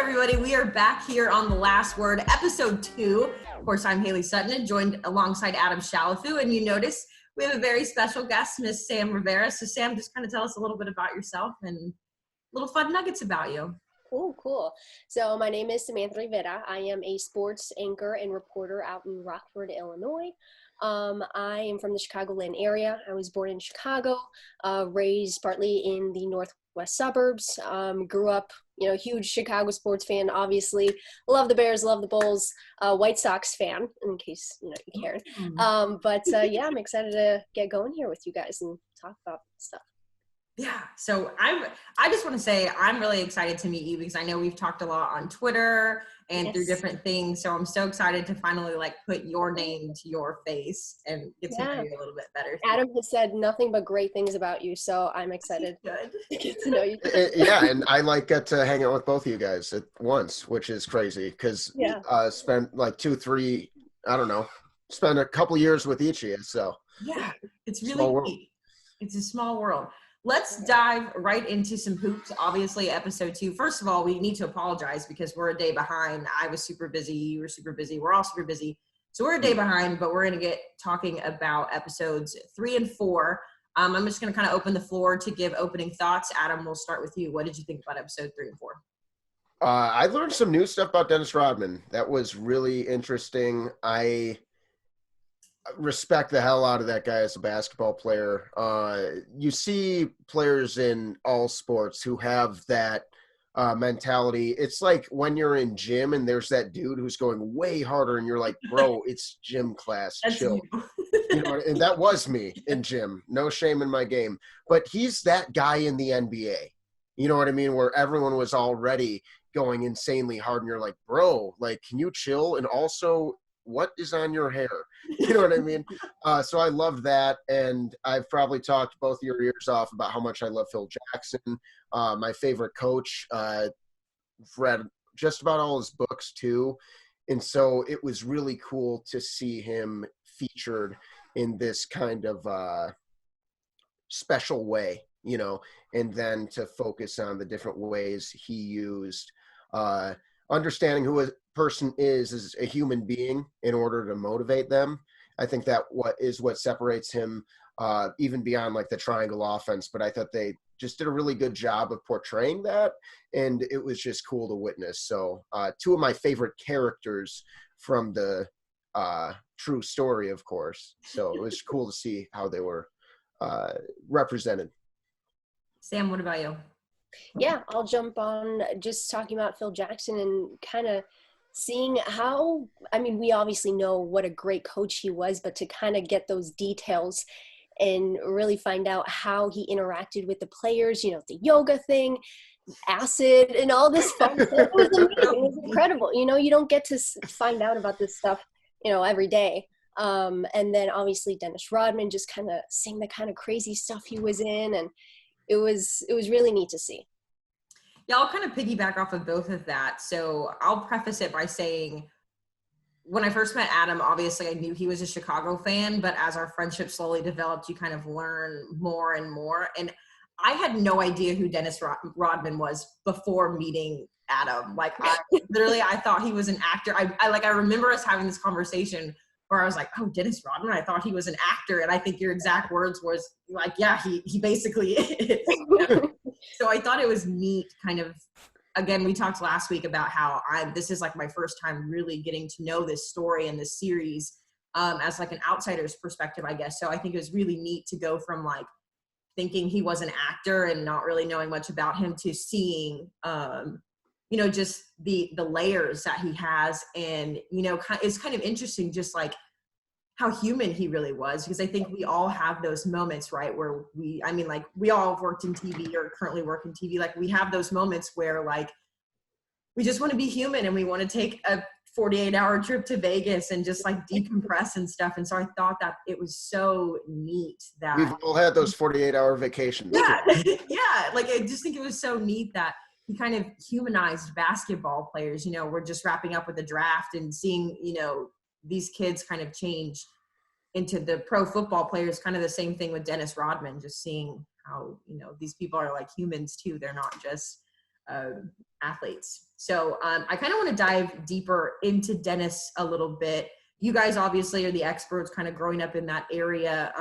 everybody? We are back here on The Last Word, episode 2. Of course, I'm Hailey Sutton, joined alongside Adam Shalafu, and you notice we have a very special guest, Miss Sam Rivera. So Sam, just kind of tell us a little bit about yourself and little fun nuggets about you. Cool. So my name is Samantha Rivera. I am a sports anchor and reporter out in Rockford, Illinois. I am from the Chicagoland area. I was born in Chicago, raised partly in the northwest suburbs, grew up, huge Chicago sports fan, obviously. Love the Bears, love the Bulls, White Sox fan, in case, you cared. But I'm excited to get going here with you guys and talk about stuff. Yeah, so I just want to say I'm really excited to meet you because I know we've talked a lot on Twitter and through different things. So I'm so excited to finally put your name to your face and get to know you a little bit better. Adam has said nothing but great things about you, so I'm excited to get to know you. Yeah, and I get to hang out with both of you guys at once, which is crazy because spent 2-3, I don't know, spent a couple years with each of you. So yeah, it's really neat. It's a small world. Let's dive right into some hoops. Obviously, episode 2. First of all, we need to apologize because we're a day behind. I was super busy. You were super busy. We're all super busy. So we're a day behind, but we're going to get talking about episodes 3 and 4. I'm just going to kind of open the floor to give opening thoughts. Adam, we'll start with you. What did you think about episode 3 and 4? I learned some new stuff about Dennis Rodman. That was really interesting. I respect the hell out of that guy as a basketball player. You see players in all sports who have that mentality. It's like when you're in gym and there's that dude who's going way harder and you're like, bro, it's gym class, chill. And that was me in gym. No shame in my game. But he's that guy in the NBA. You know what I mean? Where everyone was already going insanely hard and you're like, bro, can you chill? And also, what is on your hair? You know what I mean? So I loved that. And I've probably talked both your ears off about how much I love Phil Jackson, my favorite coach. Read just about all his books too. And so it was really cool to see him featured in this kind of special way, and then to focus on the different ways he used understanding who a person is a human being in order to motivate them. I think that what separates him even beyond the triangle offense. But I thought they just did a really good job of portraying that, and it was just cool to witness. So 2 of my favorite characters from the true story, of course. So it was cool to see how they were represented. Sam, what about you? Yeah, I'll jump on just talking about Phil Jackson and kind of seeing how, we obviously know what a great coach he was, but to kind of get those details and really find out how he interacted with the players, the yoga thing, acid, and all this fun stuff. It was amazing. It was incredible. You don't get to find out about this stuff, every day. And then obviously Dennis Rodman just kind of seeing the kind of crazy stuff he was in, and it was really neat to see. Yeah, I'll kind of piggyback off of both of that. So I'll preface it by saying when I first met Adam, obviously I knew he was a Chicago fan, but as our friendship slowly developed, you kind of learn more and more. And I had no idea who Dennis Rodman was before meeting Adam. I thought he was an actor. I remember us having this conversation where I was like, oh, Dennis Rodman, I thought he was an actor. And I think your exact words was he basically is. So I thought it was neat kind of, again, we talked last week about how this is my first time really getting to know this story and this series as an outsider's perspective, I guess. So I think it was really neat to go from thinking he was an actor and not really knowing much about him to seeing, just the layers that he has. And, it's kind of interesting just how human he really was, because I think we all have those moments, right, where we all have worked in TV or currently work in TV. We have those moments where we just want to be human and we want to take a 48-hour trip to Vegas and just decompress and stuff. And so I thought that it was so neat that we've all had those 48-hour vacations. Yeah. Yeah. I just think it was so neat that he kind of humanized basketball players. We're just wrapping up with the draft and seeing, these kids kind of change into the pro football players. Kind of the same thing with Dennis Rodman, just seeing how, these people are humans too. They're not just athletes. So I kind of want to dive deeper into Dennis a little bit. You guys obviously are the experts kind of growing up in that area.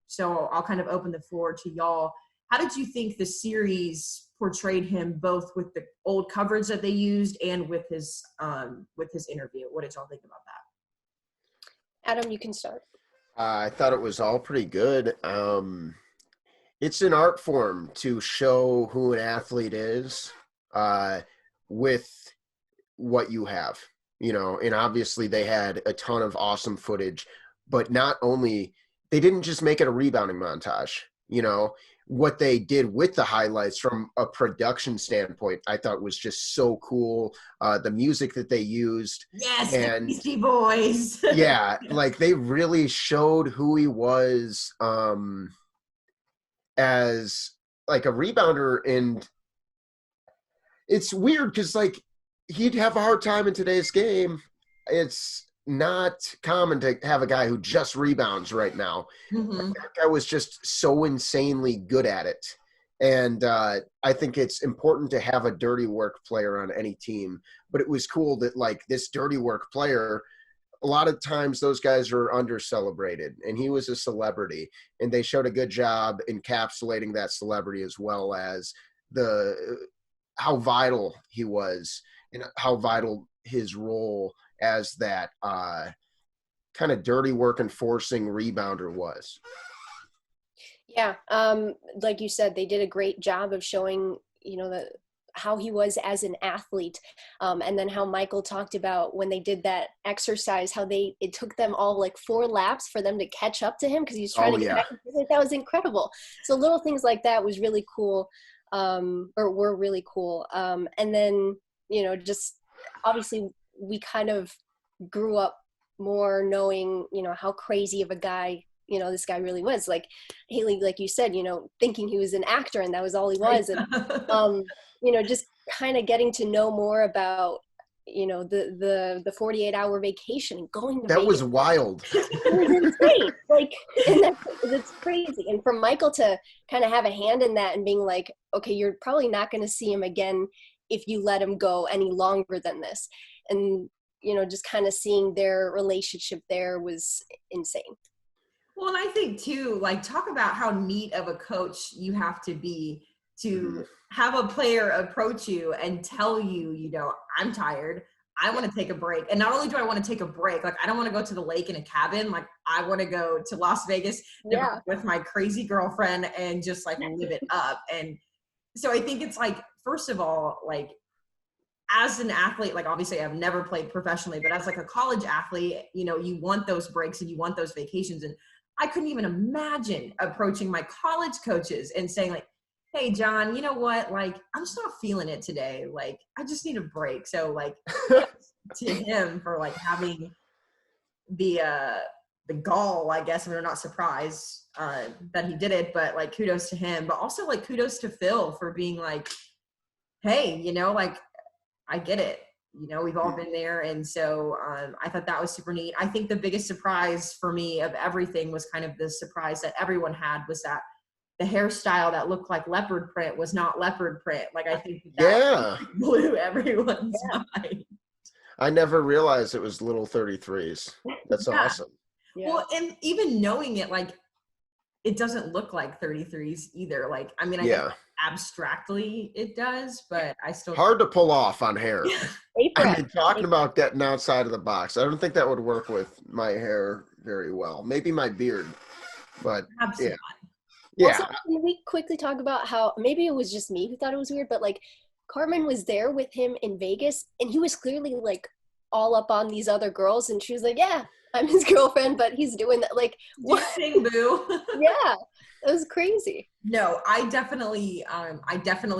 So I'll kind of open the floor to y'all. How did you think the series portrayed him, both with the old coverage that they used and with his interview? What did y'all think about that? Adam, you can start. I thought it was all pretty good. It's an art form to show who an athlete is with what you have, and obviously they had a ton of awesome footage, but not only, they didn't just make it a rebounding montage, what they did with the highlights from a production standpoint, I thought was just so cool. The music that they used. Yes, and the Beastie Boys. yeah, like they really showed who he was as like a rebounder. And it's weird because like he'd have a hard time in today's game. It's not common to have a guy who just rebounds right now. Mm-hmm. That guy was just so insanely good at it. And I think it's important to have a dirty work player on any team. But it was cool that like this dirty work player, a lot of times those guys are under-celebrated, and he was a celebrity. And they showed a good job encapsulating that celebrity as well as how vital he was and how vital his role as that kind of dirty work enforcing rebounder was. Yeah, like you said, they did a great job of showing, how he was as an athlete, and then how Michael talked about when they did that exercise, how it took them all like 4 laps for them to catch up to him because he was trying to get back. That was incredible. So little things like that was really cool, or were really cool. And then, just obviously we kind of grew up more knowing, how crazy of a guy, this guy really was. Like Hailey, like you said, thinking he was an actor and that was all he was. And, just kind of getting to know more about, the 48-hour vacation and going to that Vegas. Was wild. It was insane. Like, and that's crazy. And for Michael to kind of have a hand in that and being like, okay, you're probably not going to see him again if you let him go any longer than this. And, just kind of seeing their relationship there was insane. Well, and I think too, like, talk about how neat of a coach you have to be to have a player approach you and tell you, I'm tired. I want to take a break. And not only do I want to take a break, like I don't want to go to the lake in a cabin. Like I want to go to Las Vegas with my crazy girlfriend and just like live it up. And so I think it's like, first of all, like as an athlete, like obviously I've never played professionally, but as like a college athlete, you want those breaks and you want those vacations. And I couldn't even imagine approaching my college coaches and saying like, hey, John, you know what? Like, I'm just not feeling it today. Like, I just need a break. So like to him for like having the gall, I guess, and we're not surprised that he did it, but like kudos to him, but also like kudos to Phil for being like, hey, like I get it. We've all been there. And so I thought that was super neat. I think the biggest surprise for me of everything was kind of the surprise that everyone had was that the hairstyle that looked like leopard print was not leopard print. Like I think that blew everyone's mind. I never realized it was little 33s. That's awesome. Yeah. Well, and even knowing it, like it doesn't look like 33s either. Like, I mean, I guess abstractly it does, but I still hard to pull off on hair. I mean, talking about getting outside of the box, I don't think that would work with my hair very well. Maybe my beard, but absolutely. Yeah. Also, can we quickly talk about how maybe it was just me who thought it was weird, but like Carmen was there with him in Vegas and he was clearly like all up on these other girls and she was like, yeah, I'm his girlfriend, but he's doing that. Like, what? Thing, boo. Yeah, it was crazy. No, I definitely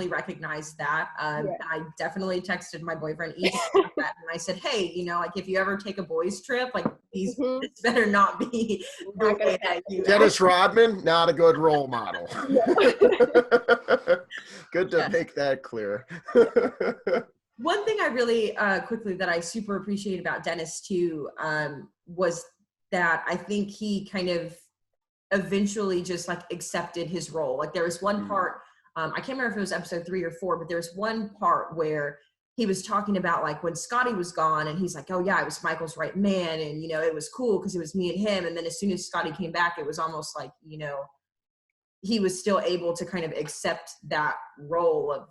recognized that. I definitely texted my boyfriend EJ about that, and I said, hey, like if you ever take a boys trip, like this better not be the way that you. Dennis Rodman, not a good role model. Good to make that clear. One thing I really quickly that I super appreciate about Dennis too was that I think he kind of eventually just like accepted his role. Like there was one part I can't remember if it was episode 3 or 4, but there's one part where he was talking about like when Scotty was gone, and he's like, oh yeah, I was Michael's right man. And, it was cool because it was me and him. And then as soon as Scotty came back, it was almost like, he was still able to kind of accept that role of,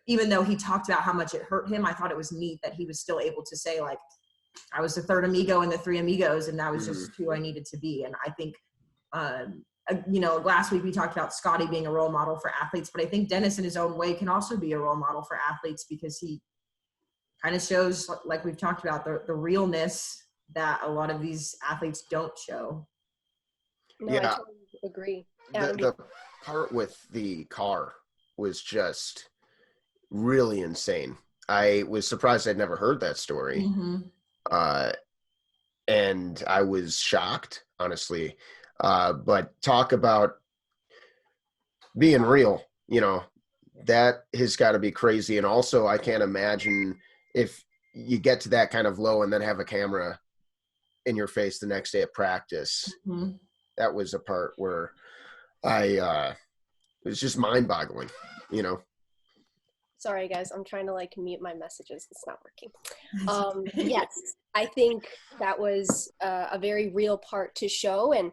even though he talked about how much it hurt him, I thought it was neat that he was still able to say like, I was the third amigo in the 3 amigos, and that was just who I needed to be. And I think, last week we talked about Scotty being a role model for athletes, but I think Dennis in his own way can also be a role model for athletes because he kind of shows, like we've talked about, the realness that a lot of these athletes don't show. No, yeah. I totally agree. The part with the car was just really insane. I was surprised I'd never heard that story. And I was shocked, honestly. But talk about being real, that has got to be crazy. And also I can't imagine if you get to that kind of low and then have a camera in your face the next day at practice. That was a part where it was just mind boggling, Sorry guys, I'm trying to mute my messages. It's not working. Yes, I think that was a very real part to show. And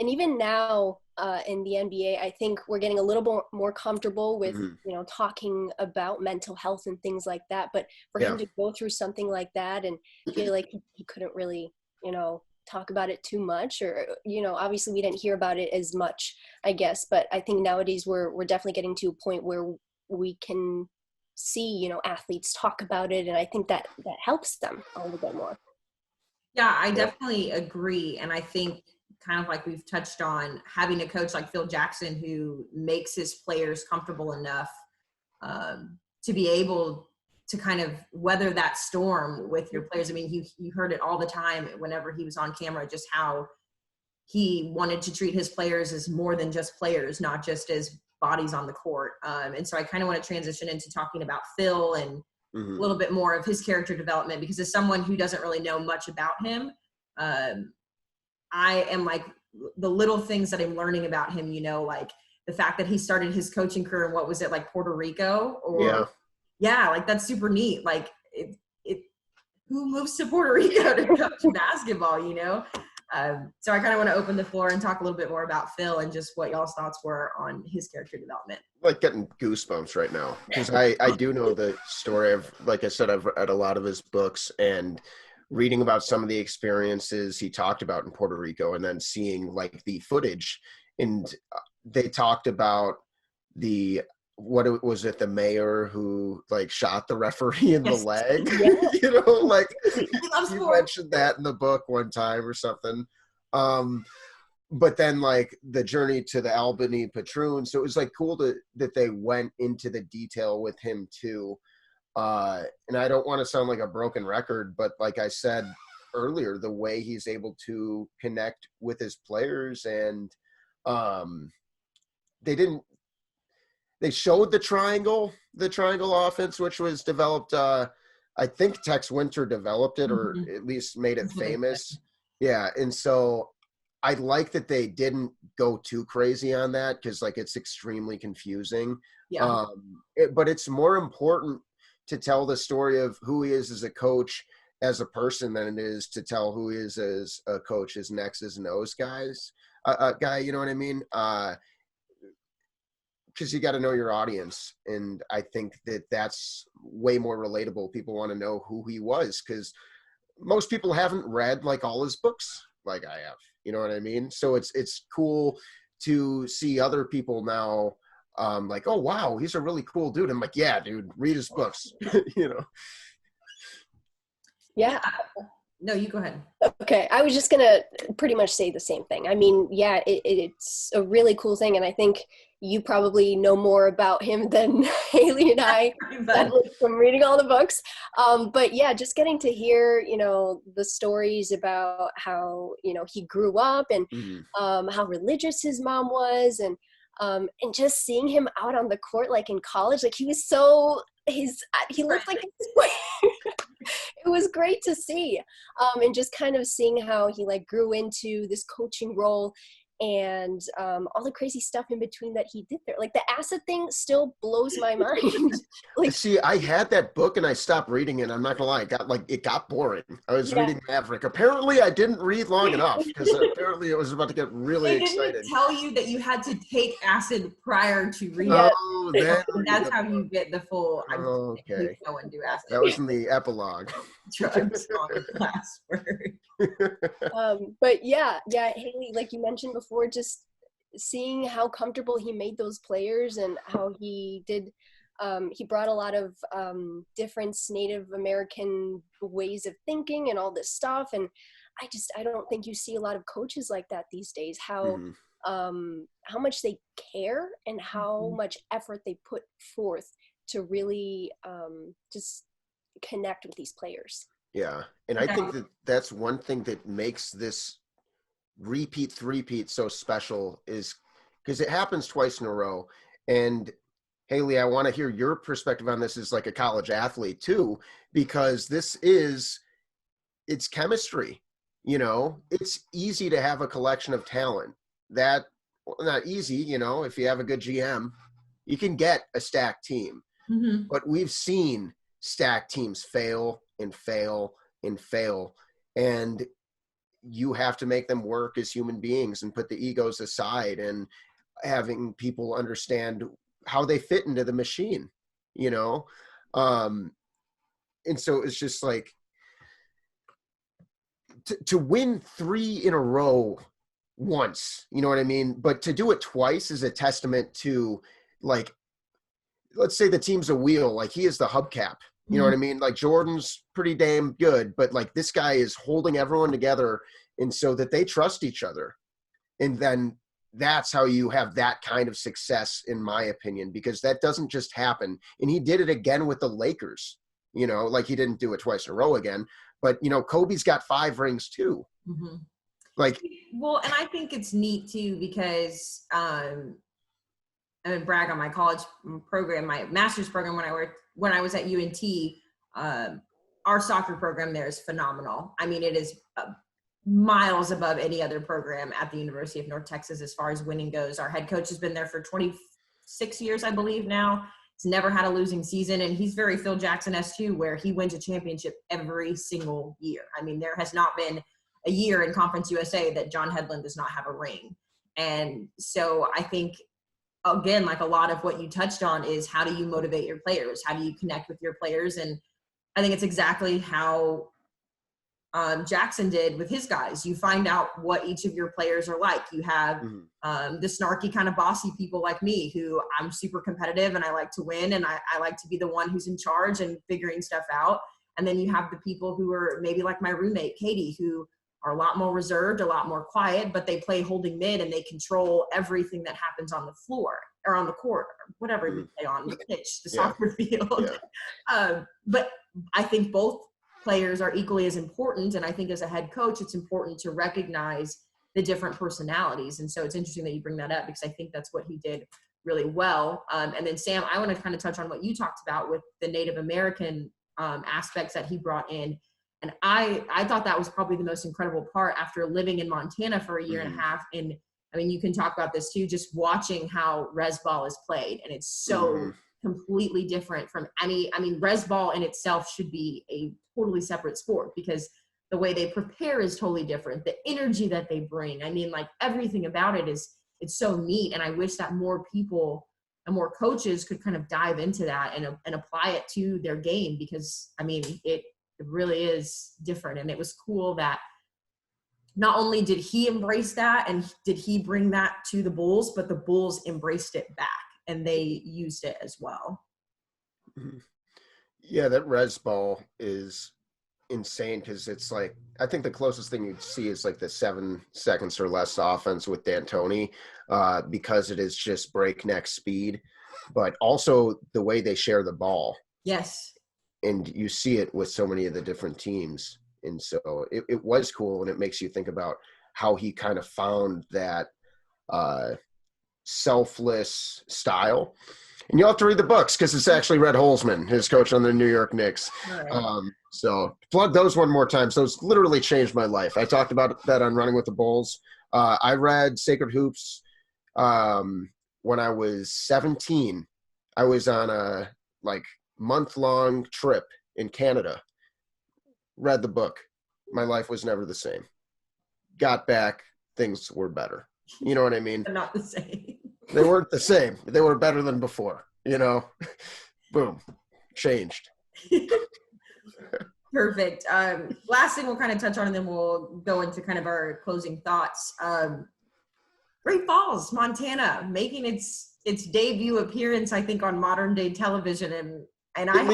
even now in the NBA, I think we're getting a little more comfortable with, talking about mental health and things like that. But for him to go through something like that and feel like he couldn't really, talk about it too much, or, obviously we didn't hear about it as much, I guess. But I think nowadays we're definitely getting to a point where we can see, athletes talk about it. And I think that helps them a little bit more. Yeah, I definitely agree. And I think kind of like we've touched on, having a coach like Phil Jackson who makes his players comfortable enough to be able to kind of weather that storm with your players. I mean, you heard it all the time whenever he was on camera, just how he wanted to treat his players as more than just players, not just as bodies on the court. And so I kind of want to transition into talking about Phil and a little bit more of his character development, because as someone who doesn't really know much about him, I am like the little things that I'm learning about him, like the fact that he started his coaching career in, what was it, like Puerto Rico? Or like that's super neat. Like it who moves to Puerto Rico to coach basketball, So I kind of want to open the floor and talk a little bit more about Phil and just what y'all's thoughts were on his character development. Like getting goosebumps right now, because I do know the story of, like I said, I've read a lot of his books and reading about some of the experiences he talked about in Puerto Rico, and then seeing like the footage, and they talked about the mayor who like shot the referee in the leg. You mentioned that in the book one time or something. But then like the journey to the Albany Patroon. So it was like cool that they went into the detail with him too. And I don't want to sound like a broken record, but like I said earlier, the way he's able to connect with his players, and they showed the triangle offense, which was developed. I think Tex Winter developed it, or at least made it famous. Yeah. And so I like that they didn't go too crazy on that, because like it's extremely confusing. Yeah. But it's more important to tell the story of who he is as a coach, as a person, than it is to tell who he is as a coach, his X's and O's guy. You know what I mean? Because you got to know your audience. And I think that that's way more relatable. People want to know who he was, because most people haven't read like all his books like I have, you know what I mean? So it's cool to see other people now like, oh wow, he's a really cool dude. I'm like, yeah, dude, read his books. Yeah. No, you go ahead. Okay. I was just going to pretty much say the same thing. I mean, yeah, it's a really cool thing. And I think you probably know more about him than Hailey and I from reading all the books. But yeah, just getting to hear, the stories about how, he grew up, and how religious his mom was, and just seeing him out on the court, like in college, like he was he looked like it was great to see. And just kind of seeing how he like grew into this coaching role. and all the crazy stuff in between that he did there. Like the acid thing still blows my mind. Like, see, I had that book and I stopped reading it. I'm not gonna lie, it got boring. I was reading Maverick. Apparently, I didn't read long enough because apparently it was about to get really They didn't exciting. tell you that you had to take acid prior to reading. Oh, That's how you get the full. Okay, no one do acid. that was in the epilogue. Drugs on the last word. But yeah, Hailey, like you mentioned before, just seeing how comfortable he made those players and how he did. He brought a lot of different Native American ways of thinking and all this stuff. And I don't think you see a lot of coaches like that these days. How much they care and how much effort they put forth to really just connect with these players. Yeah, and I think that's one thing that makes this repeat so special is because it happens twice in a row. And Hailey, I want to hear your perspective on this as like a college athlete too, because it's chemistry. It's easy to have a collection of talent. That, well, not easy, if you have a good GM, you can get a stacked team. Mm-hmm. But we've seen stacked teams fail and fail and fail. And you have to make them work as human beings and put the egos aside and having people understand how they fit into the machine, and so it's just like to win 3 in a row once, you know what I mean? But to do it twice is a testament to, like, let's say the team's a wheel, like he is the hubcap, you know what I mean? Like Jordan's pretty damn good, but like this guy is holding everyone together and so that they trust each other. And then that's how you have that kind of success, in my opinion, because that doesn't just happen. And he did it again with the Lakers, like he didn't do it twice in a row again, but Kobe's got 5 rings too. Mm-hmm. Like, well, and I think it's neat too, because, I'm gonna brag on my college program, my master's program when I was at UNT, our soccer program there is phenomenal. I mean, it is miles above any other program at the University of North Texas as far as winning goes. Our head coach has been there for 26 years, I believe now. He's never had a losing season, and he's very Phil Jackson-esque too, where he wins a championship every single year. I mean, there has not been a year in Conference USA that John Hedlund does not have a ring. And so I think, again, like a lot of what you touched on is how do you motivate your players? How do you connect with your players? And I think it's exactly how Jackson did with his guys. You find out what each of your players are like. You have the snarky kind of bossy people like me, who I'm super competitive and I like to win, and I like to be the one who's in charge and figuring stuff out. And then you have the people who are maybe like my roommate, Katie, who are a lot more reserved, a lot more quiet, but they play holding mid and they control everything that happens on the floor or on the court, or whatever you play on the pitch, the soccer field. Yeah. But I think both players are equally as important. And I think as a head coach, it's important to recognize the different personalities. And so it's interesting that you bring that up, because I think that's what he did really well. And then Sam, I want to kind of touch on what you talked about with the Native American aspects that he brought in. And I thought that was probably the most incredible part after living in Montana for a year and a half. And I mean, you can talk about this too, just watching how res ball is played. And it's so completely different from res ball in itself should be a totally separate sport, because the way they prepare is totally different. The energy that they bring, I mean, like everything about it it's so neat. And I wish that more people and more coaches could kind of dive into that and apply it to their game, because I mean, it really is different. And it was cool that not only did he embrace that and did he bring that to the Bulls, but the Bulls embraced it back and they used it as well. Yeah, that res ball is insane, because it's like, I think the closest thing you'd see is like the 7 seconds or less offense with D'Antoni, because it is just breakneck speed, but also the way they share the ball. Yes. And you see it with so many of the different teams. And so it was cool, and it makes you think about how he kind of found that selfless style. And you'll have to read the books, because it's actually Red Holzman, his coach on the New York Knicks. Right. So plug those one more time. So it's literally changed my life. I talked about that on Running with the Bulls. I read Sacred Hoops when I was 17. I was on a month-long trip in Canada. Read the book. My life was never the same. Got back, things were better. You know what I mean? They're not the same. They weren't the same. They were better than before, Boom. Changed. Perfect. Last thing we'll kind of touch on, and then we'll go into kind of our closing thoughts. Great Falls, Montana, making its debut appearance, I think, on modern day television, and at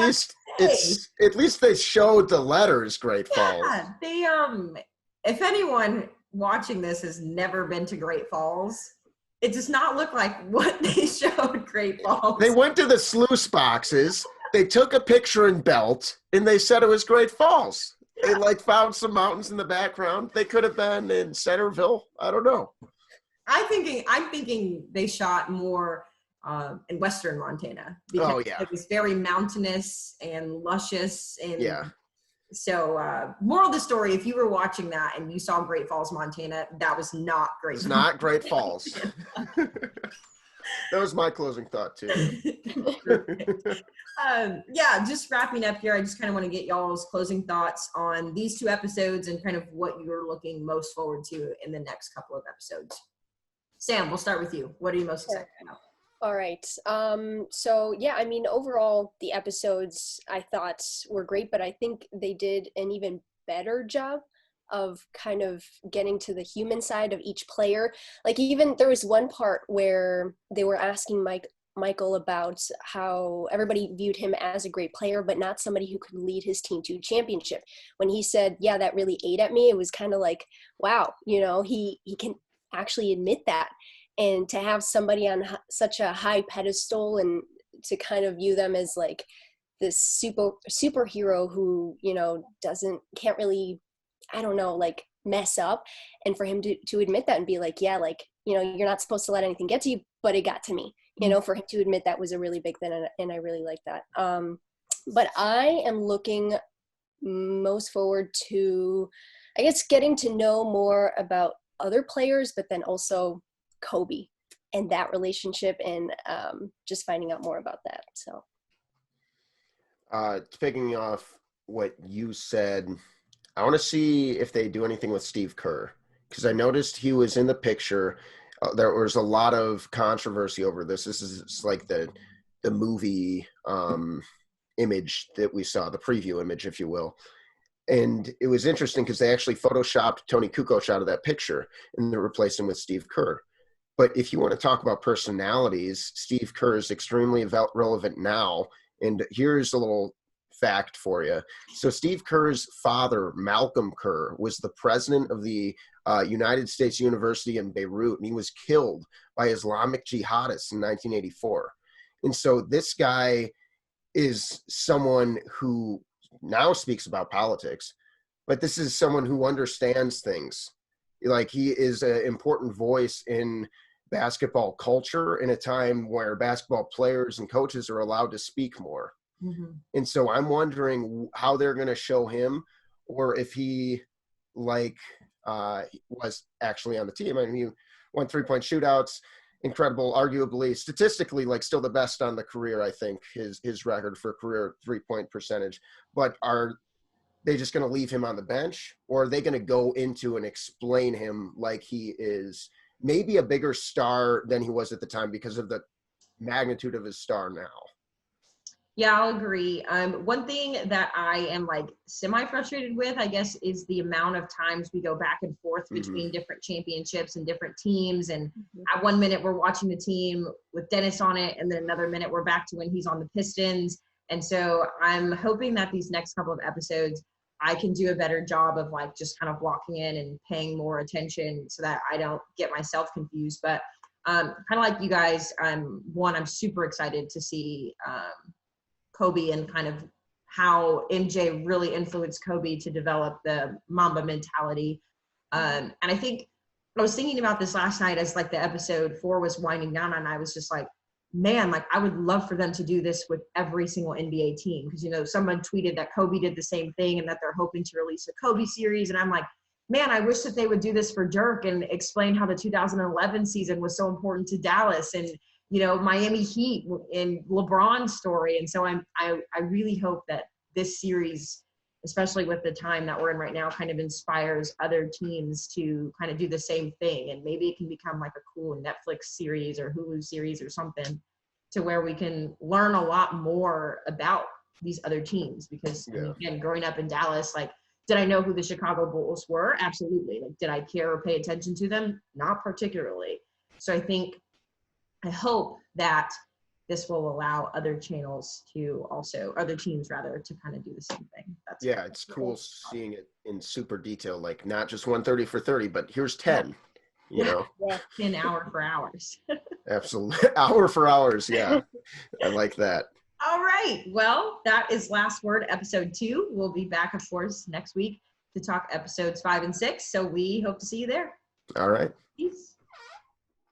least they showed the letters Great Falls. Yeah, they if anyone watching this has never been to Great Falls, it does not look like what they showed Great Falls. They went to the sluice boxes, they took a picture in Belt, and they said it was Great Falls. They found some mountains in the background. They could have been in Centerville. I don't know. I'm thinking they shot more in western Montana because it was very mountainous and luscious. And so moral of the story, if you were watching that and you saw Great Falls, Montana, that was not Great Falls. It's not Great Falls. That was my closing thought too. Just wrapping up here, I just kind of want to get y'all's closing thoughts on these 2 episodes and kind of what you're looking most forward to in the next couple of episodes. Sam, we'll start with you. What are you most excited about? All right. Overall, the episodes I thought were great, but I think they did an even better job of kind of getting to the human side of each player. Even there was one part where they were asking Michael about how everybody viewed him as a great player, but not somebody who could lead his team to a championship. When he said, yeah, that really ate at me, it was kind of like, wow, he can actually admit that. And to have somebody on such a high pedestal and to kind of view them as this superhero who, can't really, mess up. And for him to admit that and be like, yeah, you're not supposed to let anything get to you, but it got to me, for him to admit that was a really big thing. And I really like that. But I am looking most forward to, I guess, getting to know more about other players, but then also Kobe and that relationship and just finding out more about that. So picking off what you said, I want to see if they do anything with Steve Kerr, because I noticed he was in the picture. There was a lot of controversy over this. This is like the movie image that we saw, the preview image, if you will. And it was interesting because they actually photoshopped Tony Kukoc out of that picture and they replaced him with Steve Kerr. But if you want to talk about personalities, Steve Kerr is extremely relevant now. And here's a little fact for you. So Steve Kerr's father, Malcolm Kerr, was the president of the United States University in Beirut, and he was killed by Islamic jihadists in 1984. And so this guy is someone who now speaks about politics, but this is someone who understands things. He is an important voice in basketball culture in a time where basketball players and coaches are allowed to speak more. Mm-hmm. And so I'm wondering how they're going to show him, or if he was actually on the team. I mean, he won 3-point shootouts, incredible, arguably statistically, still the best on the career. I think his record for career 3-point percentage, but are they just going to leave him on the bench, or are they going to go into and explain him like he is maybe a bigger star than he was at the time because of the magnitude of his star now? Yeah, I'll agree. One thing that I am semi-frustrated with, I guess, is the amount of times we go back and forth between different championships and different teams. And at one minute we're watching the team with Dennis on it, and then another minute we're back to when he's on the Pistons. And so I'm hoping that these next couple of episodes, I can do a better job of just kind of walking in and paying more attention so that I don't get myself confused. But kind of like you guys, I'm super excited to see Kobe and kind of how MJ really influenced Kobe to develop the Mamba mentality. And I think I was thinking about this last night as the episode 4 was winding down, and I was just man, I would love for them to do this with every single NBA team. Because, someone tweeted that Kobe did the same thing and that they're hoping to release a Kobe series. And I'm man, I wish that they would do this for Dirk and explain how the 2011 season was so important to Dallas and, you know, Miami Heat and LeBron's story. And so I really hope that this series, especially with the time that we're in right now, kind of inspires other teams to kind of do the same thing. And maybe it can become like a cool Netflix series or Hulu series or something to where we can learn a lot more about these other teams. Because, I mean, again, growing up in Dallas, like, did I know who the Chicago Bulls were? Absolutely. Like, did I care or pay attention to them? Not particularly. So I hope that this will allow other channels to also, other teams rather, to kind of do the same thing. It's cool seeing it in super detail, like not just 130 for 30, but here's 10, you know? Yeah, 10 hour for hours. Absolutely. Hour for hours. Yeah. I like that. All right. Well, that is Last Word, episode 2. We'll be back, of course, next week to talk episodes 5 and 6. So we hope to see you there. All right. Peace.